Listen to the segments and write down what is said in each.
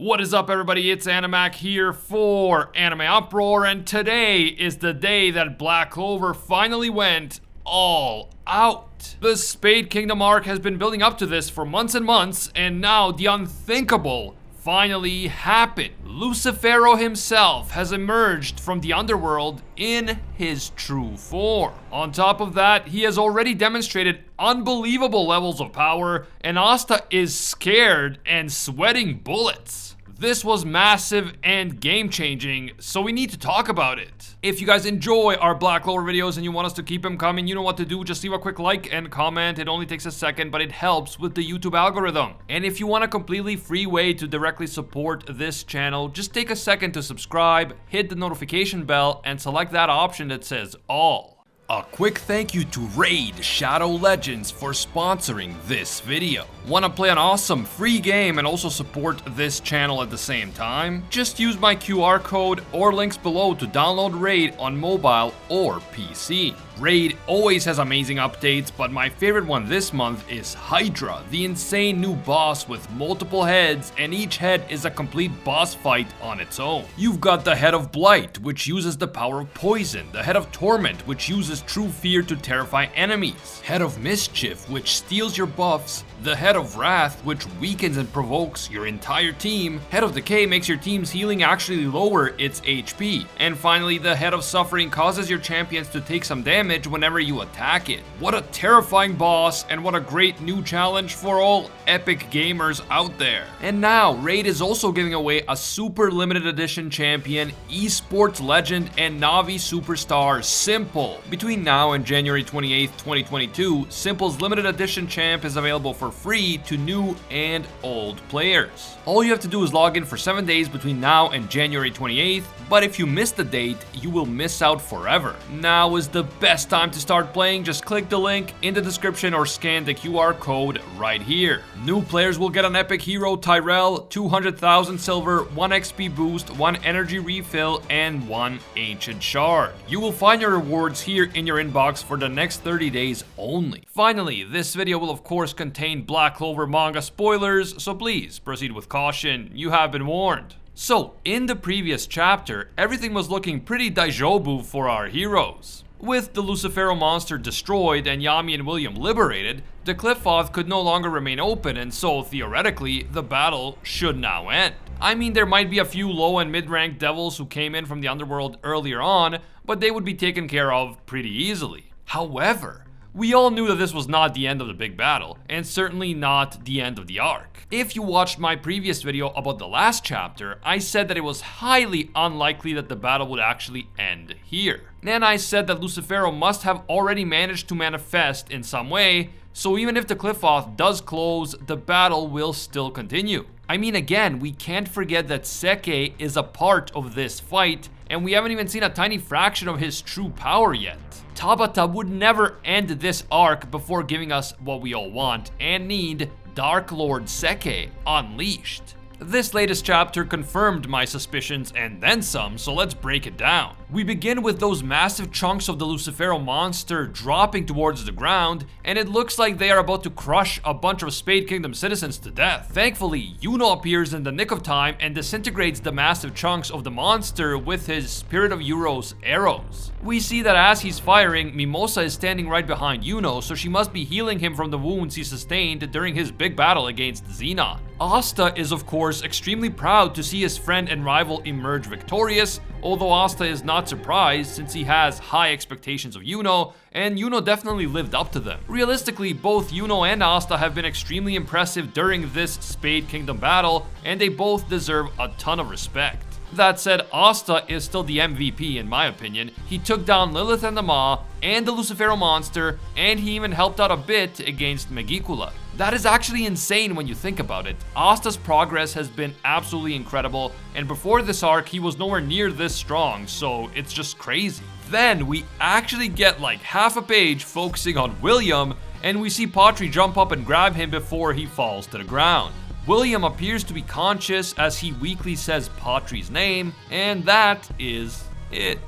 What is up, everybody? It's Animac here for AnimeUproar, and today is the day that Black Clover finally went all out. The Spade Kingdom arc has been building up to this for months and months, and now the unthinkable finally happened. Lucifero himself has emerged from the underworld in his true form. On top of that, he has already demonstrated unbelievable levels of power, and Asta is scared and sweating bullets. This was massive and game-changing, so we need to talk about it. If you guys enjoy our Black Clover videos and you want us to keep them coming, you know what to do. Just leave a quick like and comment. It only takes a second, but it helps with the YouTube algorithm. And if you want a completely free way to directly support this channel, just take a second to subscribe, hit the notification bell, and select that option that says all. A quick thank you to Raid Shadow Legends for sponsoring this video. Want to play an awesome free game and also support this channel at the same time? Just use my QR code or links below to download Raid on mobile or PC. Raid always has amazing updates, but my favorite one this month is Hydra, the insane new boss with multiple heads, and each head is a complete boss fight on its own. You've got the head of Blight, which uses the power of poison, the head of Torment, which uses true fear to terrify enemies, head of Mischief, which steals your buffs, the head of Wrath, which weakens and provokes your entire team, head of Decay makes your team's healing actually lower its HP, and finally the head of Suffering causes your champions to take some damage whenever you attack it. What a terrifying boss, and what a great new challenge for all epic gamers out there. And now Raid is also giving away a super limited edition champion, esports legend and Navi superstar Simple. Between now and January 28th, 2022, Simple's limited edition champ is available for free to new and old players. All you have to do is log in for 7 days between now and January 28th, but if you miss the date, you will miss out forever. Now is the best time to start playing. Just click the link in the description or scan the QR code right here. New players will get an epic hero Tyrell, 200,000 silver, 1 XP boost, 1 energy refill, and 1 ancient shard. You will find your rewards here in your inbox for the next 30 days only. Finally, this video will of course contain Black Clover manga spoilers, so please proceed with caution. You have been warned. So, in the previous chapter, everything was looking pretty daijobu for our heroes. With the Lucifero monster destroyed and Yami and William liberated, the Qliphoth could no longer remain open, and so theoretically, the battle should now end. I mean, there might be a few low and mid-ranked devils who came in from the underworld earlier on, but they would be taken care of pretty easily. However, we all knew that this was not the end of the big battle, and certainly not the end of the arc. If you watched my previous video about the last chapter, I said that it was highly unlikely that the battle would actually end here. Then I said that Lucifero must have already managed to manifest in some way, so even if the Qliphoth does close, the battle will still continue. I mean, again, we can't forget that Seke is a part of this fight, and we haven't even seen a tiny fraction of his true power yet. Tabata would never end this arc before giving us what we all want and need, Dark Lord Seke unleashed. This latest chapter confirmed my suspicions and then some, so let's break it down. We begin with those massive chunks of the Lucifero monster dropping towards the ground, and it looks like they are about to crush a bunch of Spade Kingdom citizens to death. Thankfully, Yuno appears in the nick of time and disintegrates the massive chunks of the monster with his Spirit of Euros arrows. We see that as he's firing, Mimosa is standing right behind Yuno, so she must be healing him from the wounds he sustained during his big battle against Xenon. Asta is of course extremely proud to see his friend and rival emerge victorious, although Asta is not surprised since he has high expectations of Yuno, and Yuno definitely lived up to them. Realistically, both Yuno and Asta have been extremely impressive during this Spade Kingdom battle, and they both deserve a ton of respect. That said, Asta is still the MVP in my opinion. He took down Lilith and the Maw and the Lucifero monster, and he even helped out a bit against Megicula. That is actually insane when you think about it. Asta's progress has been absolutely incredible, and before this arc he was nowhere near this strong, so it's just crazy. Then we actually get like half a page focusing on William, and we see Patri jump up and grab him before he falls to the ground. William appears to be conscious as he weakly says Patri's name, and that is it.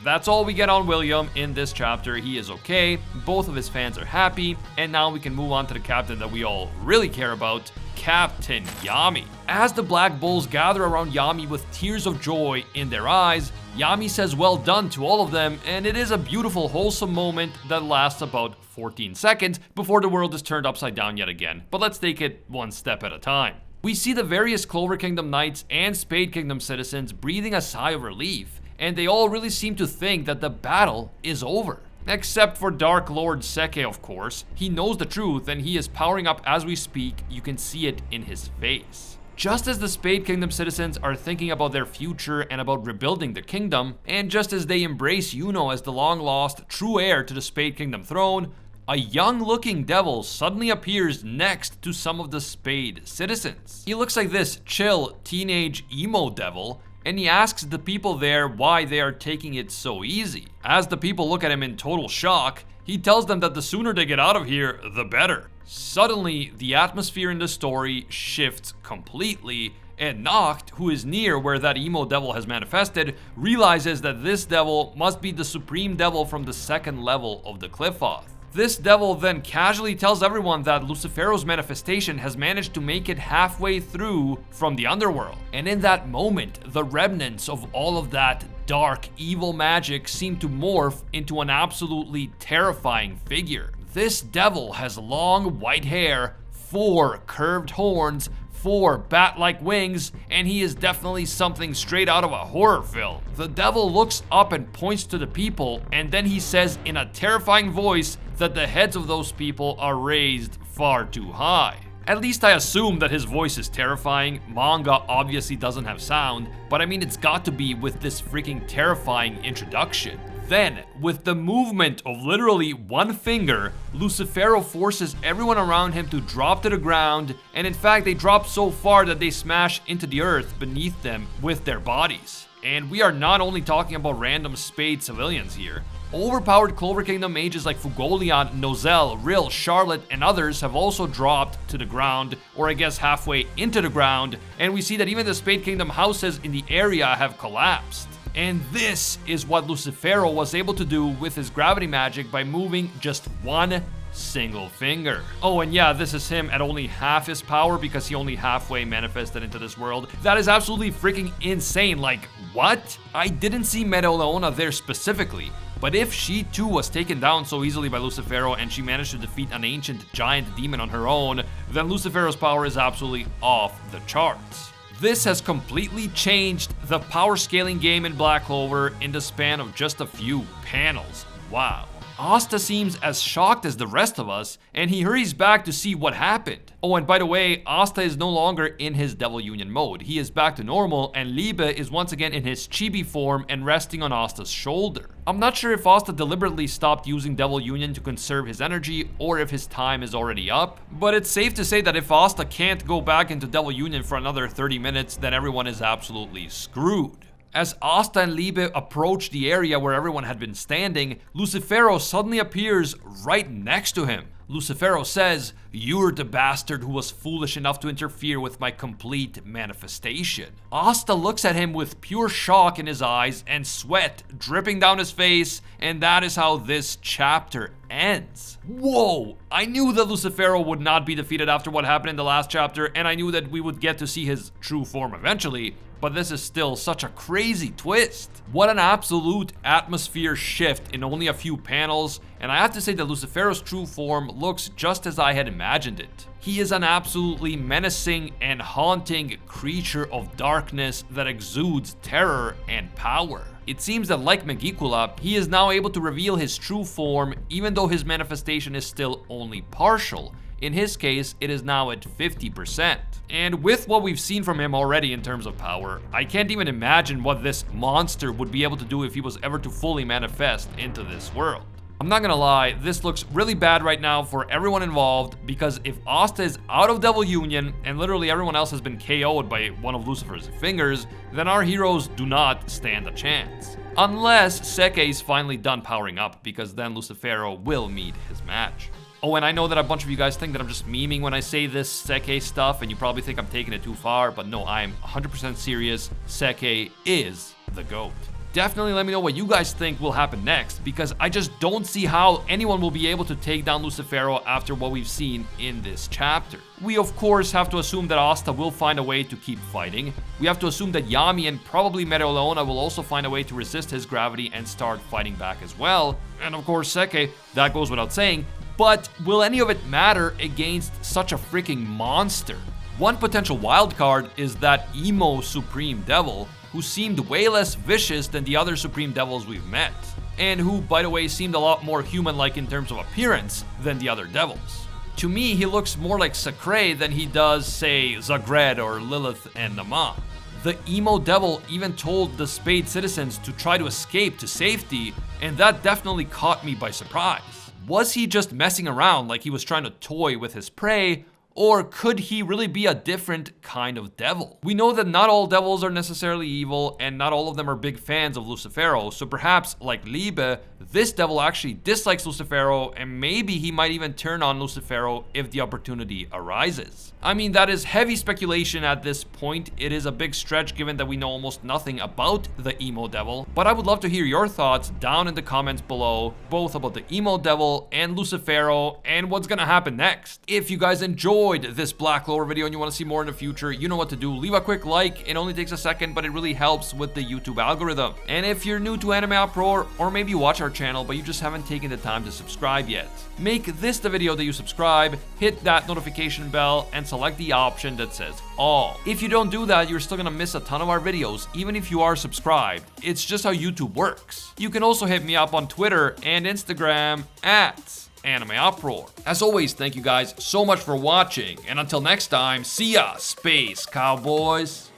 That's all we get on William in this chapter. He is okay, both of his fans are happy, and now we can move on to the captain that we all really care about, Captain Yami. As the Black Bulls gather around Yami with tears of joy in their eyes, Yami says well done to all of them, and it is a beautiful, wholesome moment that lasts about 14 seconds before the world is turned upside down yet again. But let's take it one step at a time. We see the various Clover Kingdom Knights and Spade Kingdom citizens breathing a sigh of relief, and they all really seem to think that the battle is over. Except for Dark Lord Seke, of course. He knows the truth and he is powering up as we speak. You can see it in his face. Just as the Spade Kingdom citizens are thinking about their future and about rebuilding the kingdom, and just as they embrace Yuno as the long-lost true heir to the Spade Kingdom throne, a young-looking devil suddenly appears next to some of the Spade citizens. He looks like this chill teenage emo devil, and he asks the people there why they are taking it so easy. As the people look at him in total shock, he tells them that the sooner they get out of here, the better. Suddenly, the atmosphere in the story shifts completely, and Nacht, who is near where that emo devil has manifested, realizes that this devil must be the supreme devil from the second level of the Qliphoth. This devil then casually tells everyone that Lucifero's manifestation has managed to make it halfway through from the underworld. And in that moment, the remnants of all of that dark, evil magic seem to morph into an absolutely terrifying figure. This devil has long white hair, 4 curved horns, 4 bat-like wings, and he is definitely something straight out of a horror film. The devil looks up and points to the people, and then he says in a terrifying voice that the heads of those people are raised far too high. At least I assume that his voice is terrifying. Manga obviously doesn't have sound, but I mean it's got to be with this freaking terrifying introduction. Then, with the movement of literally one finger, Lucifero forces everyone around him to drop to the ground, and in fact they drop so far that they smash into the earth beneath them with their bodies. And we are not only talking about random Spade civilians here. Overpowered Clover Kingdom mages like Fugolion, Nozel, Rill, Charlotte, and others have also dropped to the ground, or I guess halfway into the ground, and we see that even the Spade Kingdom houses in the area have collapsed. And this is what Lucifero was able to do with his gravity magic by moving just one single finger. Oh, and yeah, this is him at only half his power because he only halfway manifested into this world. That is absolutely freaking insane. Like, what? I didn't see Mereoleona there specifically, but if she too was taken down so easily by Lucifero and she managed to defeat an ancient giant demon on her own, then Lucifero's power is absolutely off the charts. This has completely changed the power scaling game in Black Clover in the span of just a few panels. Wow. Asta seems as shocked as the rest of us, and he hurries back to see what happened. Oh, and by the way, Asta is no longer in his Devil Union mode. He is back to normal, and Liebe is once again in his chibi form and resting on Asta's shoulder. I'm not sure if Asta deliberately stopped using Devil Union to conserve his energy, or if his time is already up, but it's safe to say that if Asta can't go back into Devil Union for another 30 minutes, then everyone is absolutely screwed. As Asta and Liebe approach the area where everyone had been standing, Lucifero suddenly appears right next to him. Lucifero says, "You're the bastard who was foolish enough to interfere with my complete manifestation." Asta looks at him with pure shock in his eyes and sweat dripping down his face, and that is how this chapter ends. Whoa! I knew that Lucifero would not be defeated after what happened in the last chapter, and I knew that we would get to see his true form eventually, but this is still such a crazy twist. What an absolute atmosphere shift in only a few panels, and I have to say that Lucifero's true form looks just as I had imagined it. He is an absolutely menacing and haunting creature of darkness that exudes terror and power. It seems that like Megicula, he is now able to reveal his true form even though his manifestation is still only partial. In his case, it is now at 50%. And with what we've seen from him already in terms of power, I can't even imagine what this monster would be able to do if he was ever to fully manifest into this world. I'm not gonna lie, this looks really bad right now for everyone involved, because if Asta is out of Devil Union and literally everyone else has been KO'd by one of Lucifer's fingers, then our heroes do not stand a chance. Unless Seke is finally done powering up, because then Lucifero will meet his match. Oh, and I know that a bunch of you guys think that I'm just memeing when I say this Seke stuff, and you probably think I'm taking it too far, but no, I'm 100% serious. Seke is the GOAT. Definitely let me know what you guys think will happen next, because I just don't see how anyone will be able to take down Lucifero after what we've seen in this chapter. We of course have to assume that Asta will find a way to keep fighting. We have to assume that Yami and probably Mereolona will also find a way to resist his gravity and start fighting back as well. And of course Seke, that goes without saying. But will any of it matter against such a freaking monster? One potential wildcard is that emo Supreme Devil, who seemed way less vicious than the other Supreme Devils we've met, and who, by the way, seemed a lot more human-like in terms of appearance than the other devils. To me, he looks more like Sacre than he does, say, Zagred or Lilith and Nama. The emo devil even told the Spade citizens to try to escape to safety, and that definitely caught me by surprise. Was he just messing around like he was trying to toy with his prey, or could he really be a different kind of devil? We know that not all devils are necessarily evil, and not all of them are big fans of Lucifero, so perhaps, like Liebe, this devil actually dislikes Lucifero, and maybe he might even turn on Lucifero if the opportunity arises. I mean, that is heavy speculation at this point. It is a big stretch given that we know almost nothing about the emo devil, but I would love to hear your thoughts down in the comments below, both about the emo devil and Lucifero, and what's gonna happen next. If you guys enjoyed this Black Clover video and you want to see more in the future, you know what to do. Leave a quick like. It only takes a second, but it really helps with the YouTube algorithm. And if you're new to AnimeUproar, or maybe you watch our channel but you just haven't taken the time to subscribe yet, make this the video that you subscribe, hit that notification bell, and select the option that says all. If you don't do that, you're still gonna miss a ton of our videos, even if you are subscribed. It's just how YouTube works. You can also hit me up on Twitter and Instagram at AnimeUproar. As always, thank you guys so much for watching, and until next time, see ya, Space Cowboys!